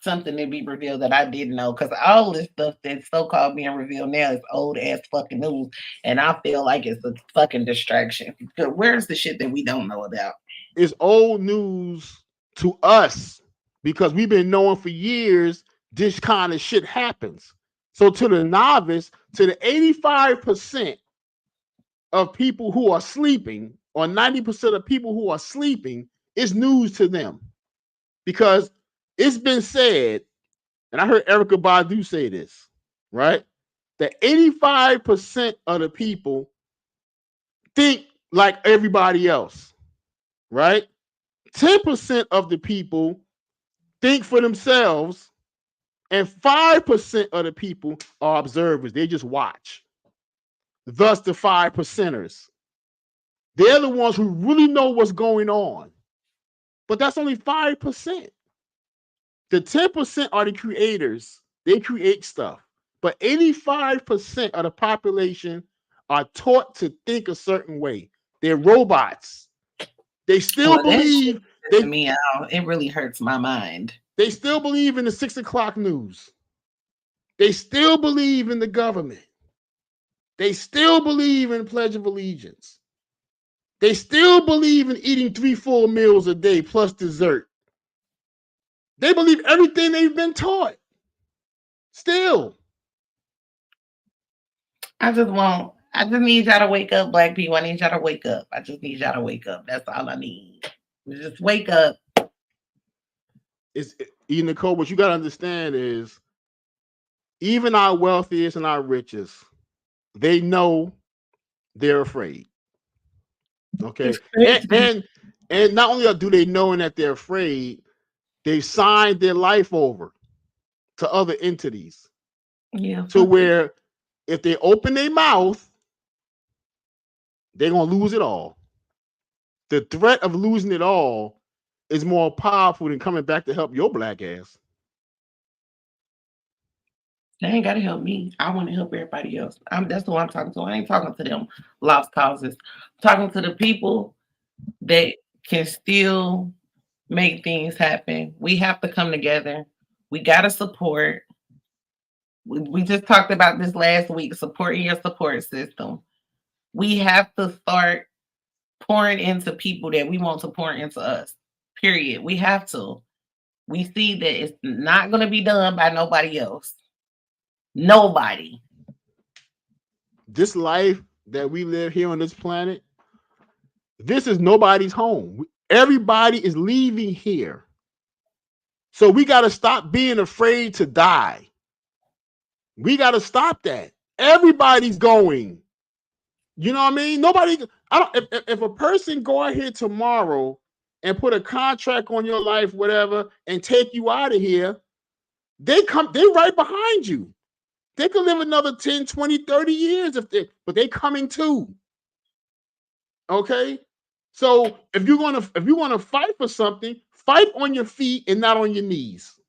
something to be revealed that I didn't know, because all this stuff that's so-called being revealed now is old ass fucking news, and I feel like it's a fucking distraction. Where's the shit that we don't know about? It's old news to us because we've been knowing for years this kind of shit happens. So to the novice, to the 85% of people who are sleeping, or 90% of people who are sleeping, it's news to them. Because it's been said, and I heard Erykah Badu say this, right? That 85% of the people think like everybody else, right? 10% of the people think for themselves, and 5% of the people are observers. They just watch. Thus, the 5%ers. They're the ones who really know what's going on. But that's only 5%. The 10% are the creators. They create stuff. But 85% of the population are taught to think a certain way. They're robots. They still believe. It really hurts my mind. They still believe in the 6 o'clock news. They still believe in the government. They still believe in Pledge of Allegiance. They still believe in eating 3 full meals a day plus dessert. They believe everything they've been taught. Still. I just need y'all to wake up, black people. I need y'all to wake up. I just need y'all to wake up. That's all I need. Just wake up. TheeEnicole, what you got to understand is even our wealthiest and our richest, they know they're afraid. Okay. And not only do they know that they're afraid, they've signed their life over to other entities. Yeah. To where if they open their mouth, they're going to lose it all. The threat of losing it all is more powerful than coming back to help your black ass. They ain't got to help me. I want to help everybody else. That's who I'm talking to. I ain't talking to them lost causes. I'm talking to the people that can still make things happen. We have to come together. We got to support. We just talked about this last week, supporting your support system. We have to start pouring into people that we want to pour into us. Period. We have to. We see that it's not going to be done by nobody else. Nobody. This life that we live here on this planet, this is nobody's home. Everybody is leaving here. So we got to stop being afraid to die. We got to stop that. Everybody's going. You know what I mean? If a person go out here tomorrow and put a contract on your life, whatever, and take you out of here, they right behind you. They could live another 10, 20, 30 years but they coming too. Okay? So if you're gonna fight for something, fight on your feet and not on your knees.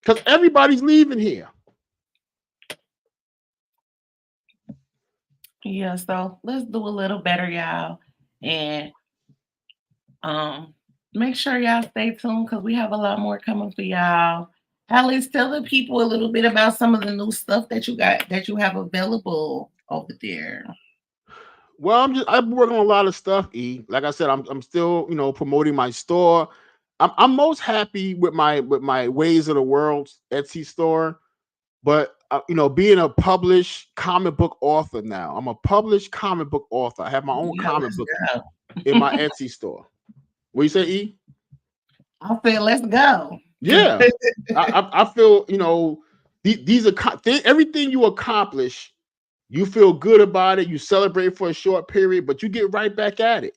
Because everybody's leaving here. Yeah, so let's do a little better, y'all. And make sure y'all stay tuned because we have a lot more coming for y'all. Alice, tell the people a little bit about some of the new stuff that you have available over there. Well, I've been working on a lot of stuff, E. Like I said, I'm still, promoting my store. I'm most happy with my Ways of the World Etsy store, but being a published comic book author now. I'm a published comic book author. I have my own comic book in my Etsy store. What you say, E? I said, let's go. Yeah, I feel these are everything you accomplish. You feel good about it. You celebrate for a short period, but you get right back at it.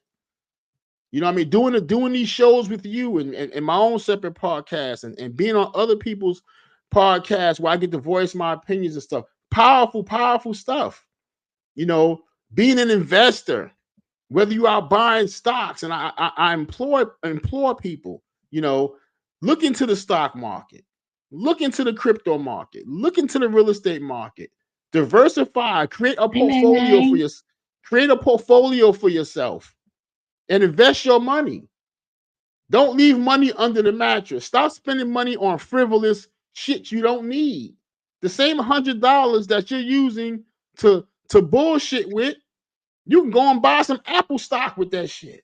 You know what I mean? Doing these shows with you and my own separate podcast and being on other people's podcasts where I get to voice my opinions and stuff. Powerful, powerful stuff. Being an investor, whether you are buying stocks, and I implore people, You know, look into the stock market, look into the crypto market, look into the real estate market. Diversify, create a portfolio for yourself and invest your money. Don't leave money under the mattress. Stop spending money on frivolous shit you don't need. The same $100 that you're using to bullshit with, you can go and buy some Apple stock with that shit.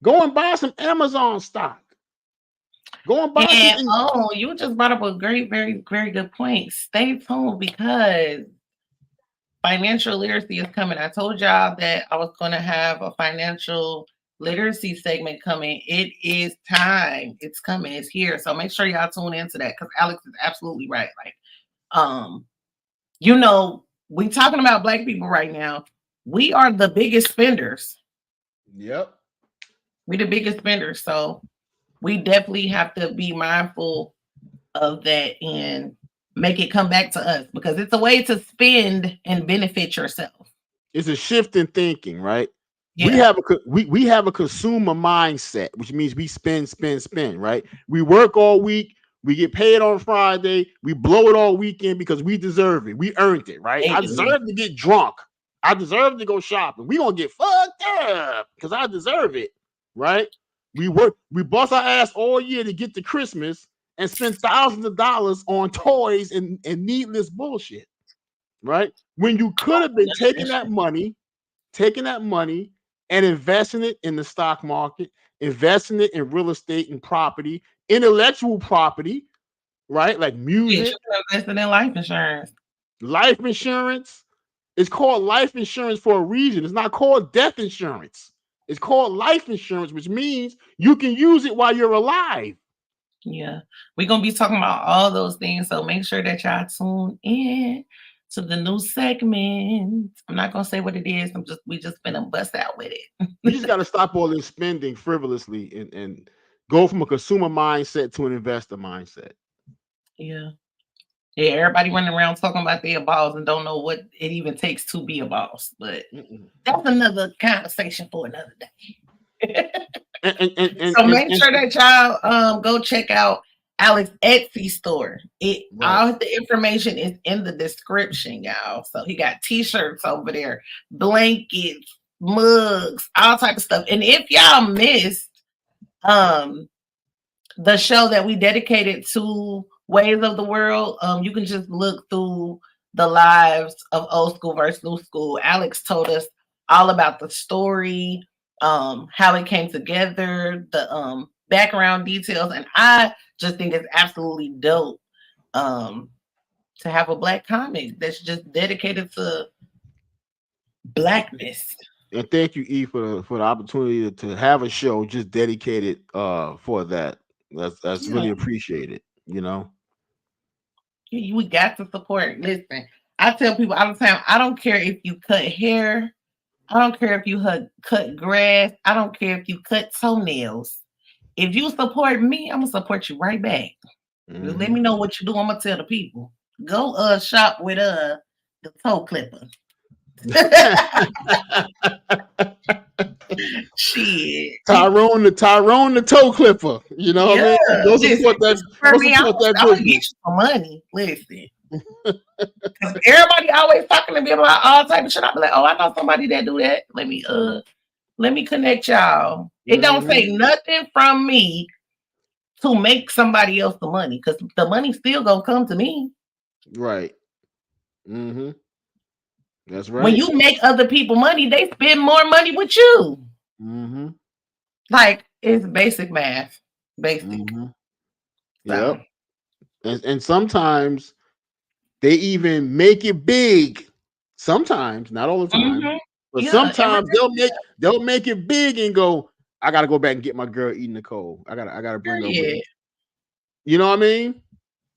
Go and buy some Amazon stock. Go and buy some. You just brought up a very, very good point. Stay tuned because financial literacy is coming. I told y'all that I was going to have a financial literacy segment coming. It is time. It's coming. It's here. So make sure y'all tune into that because Alex is absolutely right. Like, you know, we talking about Black people right now. We are the biggest spenders. Yep. We the biggest spenders. So we definitely have to be mindful of that and make it come back to us because it's a way to spend and benefit yourself. It's a shift in thinking, right? Yeah. We have a consumer mindset, which means we spend, right? We work all week, we get paid on Friday, we blow it all weekend because we deserve it. We earned it, right? I deserve to get drunk. I deserve to go shopping. We gonna get fucked up because I deserve it, right? We bust our ass all year to get to Christmas and spend thousands of dollars on toys and needless bullshit, right? When you could have been taking that money and investing it in the stock market, investing it in real estate and property, intellectual property, right? Like music. Investing in life insurance. Life insurance. It's called life insurance for a reason. It's not called death insurance. It's called life insurance, which means you can use it while you're alive. Yeah, we're gonna be talking about all those things. So make sure that y'all tune in to the new segment. I'm not gonna say what it is. We just gonna bust out with it. You just gotta stop all this spending frivolously and go from a consumer mindset to an investor mindset. Yeah. Yeah, everybody running around talking about their boss and don't know what it even takes to be a boss. But that's another conversation for another day. So make sure that y'all go check out Alex Etsy store. All the information is in the description, y'all. So he got t-shirts over there, blankets, mugs, all type of stuff. And if y'all missed the show that we dedicated to Ways of the World, you can just look through the lives of old school versus new school. Alex told us all about the story, how it came together, the background details, and I just think it's absolutely dope to have a Black comic that's just dedicated to Blackness. And thank you, E, for the opportunity to have a show just dedicated for that. That's really appreciated, you know. We got to support. Listen, I tell people all the time, I don't care if you cut hair, I don't care if you cut grass, I don't care if you cut toenails. If you support me, I'm gonna support you right back. Let me know what you do. I'm gonna tell the people. Go shop with the toe clipper. Shit. Tyrone the toe clipper. You know what I mean? Go support that. I'm gonna get you some money. Listen. Because everybody always talking to me about all type of shit. I be like, oh, I know somebody that do that. Let me connect y'all. It don't take nothing from me to make somebody else the money, because the money still gonna come to me. Right. That's right. When you make other people money, they spend more money with you. Like, it's basic math. Basic. Yep. And sometimes they even make it big. Sometimes, not all the time. But sometimes they'll make it big and go, I gotta go back and get my girl TheeEnicole. I gotta bring her with me. You know what I mean?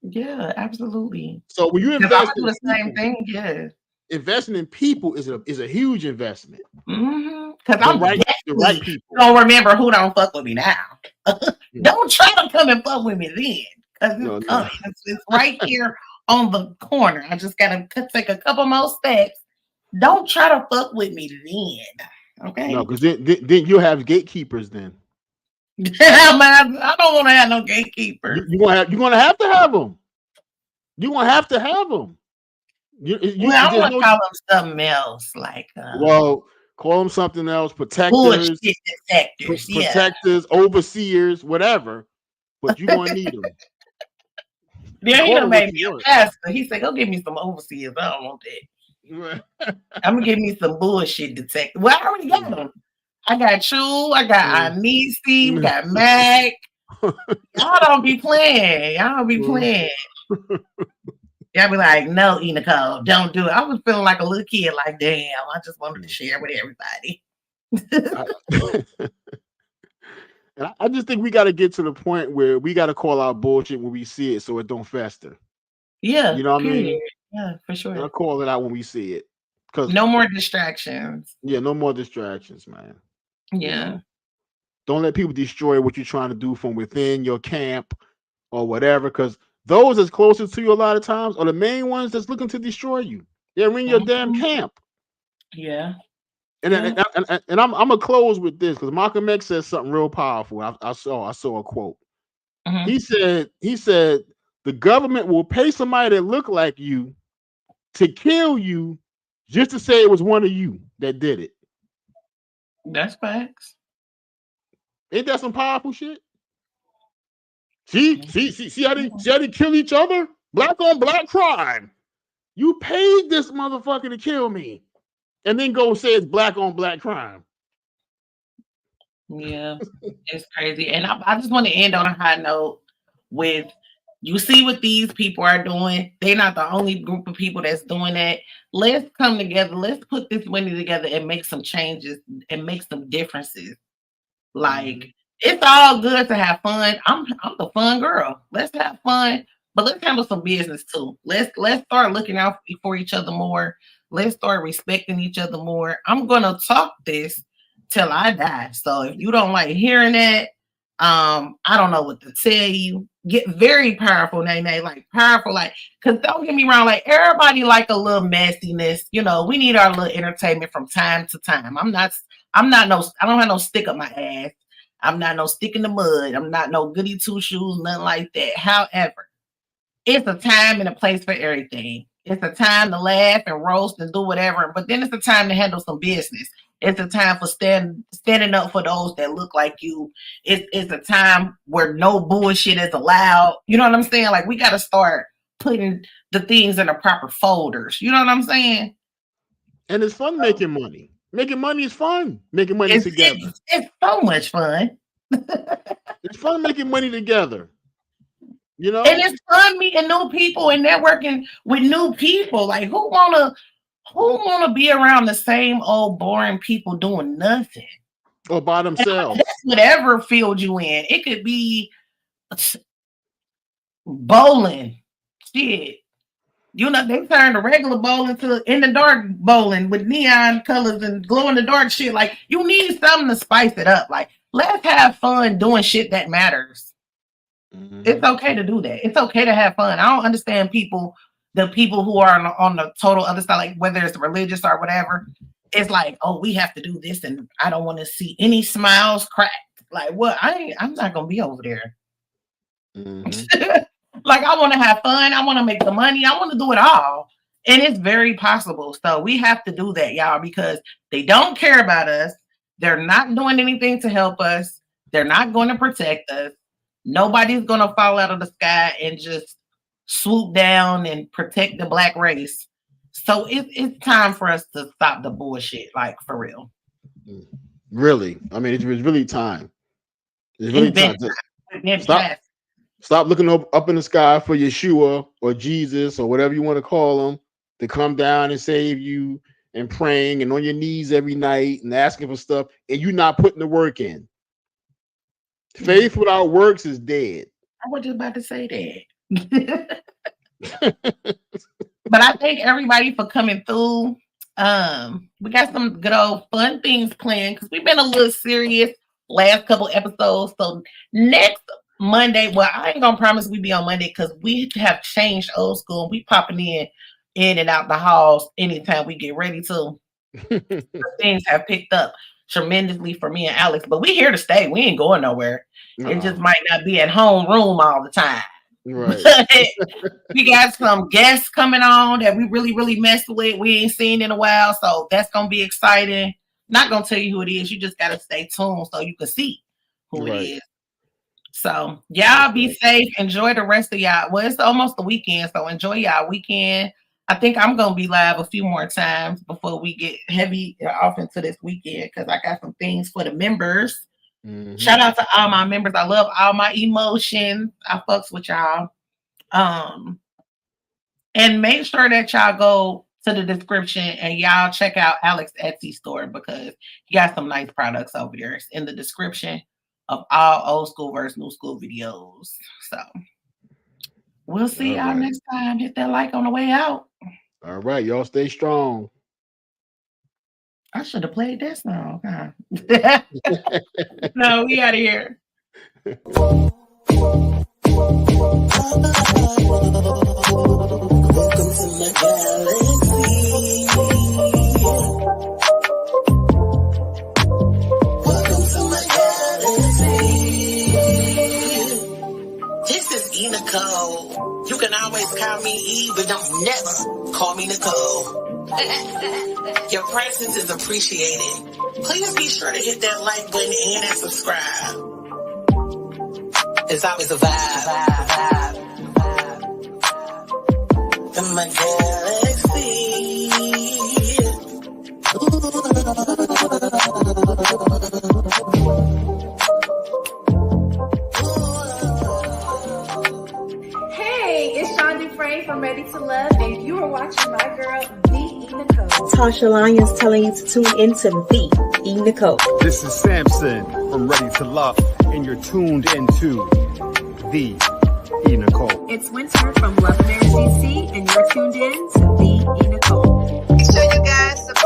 Yeah, absolutely. So when you invest in the same thing, yeah. Investing in people is a huge investment. Because I'm the right people. Don't remember who don't fuck with me now. Don't try to come and fuck with me then. Because it's right here on the corner. I just gotta take a couple more steps. Don't try to fuck with me then. Okay. No, because then you'll have gatekeepers then. I don't want to have no gatekeepers. You're gonna have to have them. You're gonna have to have them. I want to call them something else, like well, call them something else. Protectors, protectors, overseers, whatever. But you're gonna need them. Yeah, he done made me a pastor. He said, "Go give me some overseers. I don't want that. I'm gonna give me some bullshit detector." Well, I already got them. I got you. I got Anisi. We got Mac. Y'all don't be playing. Y'all don't be playing. Y'all be like, "No, EsessionByEnicole, don't do it." I was feeling like a little kid. Like, damn, I just wanted to share with everybody. And I just think we got to get to the point where we got to call out bullshit when we see it, so it don't fester. Yeah, you know what I mean? Yeah, for sure. I'll call it out when we see it. Cause no more distractions. Yeah, no more distractions, man. Yeah. You know? Don't let people destroy what you're trying to do from within your camp or whatever, because those that's closest to you a lot of times are the main ones that's looking to destroy you. They're in your damn camp. Yeah. And I'm gonna close with this because Malcolm X said something real powerful. I saw a quote. He said the government will pay somebody that look like you to kill you just to say it was one of you that did it. That's facts. Ain't that some powerful shit? See how they kill each other? Black on black crime. You paid this motherfucker to kill me. And then go say it's black on black crime. Yeah, it's crazy. And I just want to end on a high note with, you see what these people are doing. They're not the only group of people that's doing that. Let's come together. Let's put this money together and make some changes and make some differences. Like, it's all good to have fun. I'm the fun girl. Let's have fun, but let's handle some business too. Let's start looking out for each other more. Let's start respecting each other more. I'm gonna talk this till I die. So if you don't like hearing that, I don't know what to tell you. Get very powerful, Nene, like powerful, like, because don't get me wrong, like everybody like a little messiness. You know, we need our little entertainment from time to time. I don't have no stick up my ass. I'm not no stick in the mud. I'm not no goody two shoes, nothing like that. However, it's a time and a place for everything. It's a time to laugh and roast and do whatever, but then it's a time to handle some business. It's a time for standing up for those that look like you. It's a time where no bullshit is allowed. You know what I'm saying? Like, we got to start putting the things in the proper folders. You know what I'm saying? And it's fun making money. Making money is fun. Making money together. It's so much fun. It's fun making money together. You know? And it's fun meeting new people and networking with new people. Like, who wanna be around the same old boring people doing nothing? Or by themselves. That's whatever field you in. It could be bowling. Shit. You know, they turned the regular bowling to in the dark bowling with neon colors and glow in the dark shit. Like, you need something to spice it up. Like, let's have fun doing shit that matters. It's okay to do that. It's okay to have fun. I don't understand the people who are on the total other side, like whether it's religious or whatever. It's like, oh, we have to do this, and I don't want to see any smiles cracked. Like, what? I'm not gonna be over there. Like, I want to have fun. I want to make the money. I want to do it all. And it's very possible. So we have to do that, y'all, because they don't care about us. They're not doing anything to help us. They're not going to protect us. Nobody's going to fall out of the sky and just swoop down and protect the black race. So it's time for us to stop the bullshit, like, for real. Really? I mean, it's really time. It's really time. Stop looking up in the sky for Yeshua or Jesus or whatever you want to call them to come down and save you, and praying and on your knees every night and asking for stuff, and you're not putting the work in. Faith without works is dead. I was just about to say that. But I thank everybody for coming through. We got some good old fun things planned because we've been a little serious last couple episodes. So next Monday, well, I ain't gonna promise we be on Monday because we have changed old school. We popping in and out the halls anytime we get ready to. Things have picked up. tremendously for me and Alex, but we here to stay. We ain't going nowhere. No. It just might not be at home room all the time. Right. We got some guests coming on that we really, really messed with. We ain't seen in a while, so that's gonna be exciting. Not gonna tell you who it is. You just gotta stay tuned so you can see who it is. So y'all be safe. Enjoy the rest of y'all. Well, it's almost the weekend, so enjoy y'all weekend. I think I'm gonna be live a few more times before we get heavy off into this weekend because I got some things for the members. Shout out to all my members. I love all my emotions. I fucks with y'all. And make sure that y'all go to the description and y'all check out Alex's Etsy store because he got some nice products over there. It's in the description of all old school versus new school videos. So we'll see y'all next time. Hit that like on the way out. All right, y'all stay strong. I should have played that song. Huh? No, we out of here. Welcome to my galaxy. Welcome to my galaxy. This is EsessionByEnicole. You can always call me E, but don't never call me Nicole. Your presence is appreciated. Please be sure to hit that like button and that subscribe. It's always a vibe. In my galaxy. Hey, it's Sean Dufresne from Ready to Love, and you are watching my girl, TheeEnicole. Tasha Lyons telling you to tune into TheeEnicole. This is Samson from Ready to Love, and you're tuned into TheeEnicole. It's Winter from Love America DC, and you're tuned in to TheeEnicole. Make sure you guys subscribe.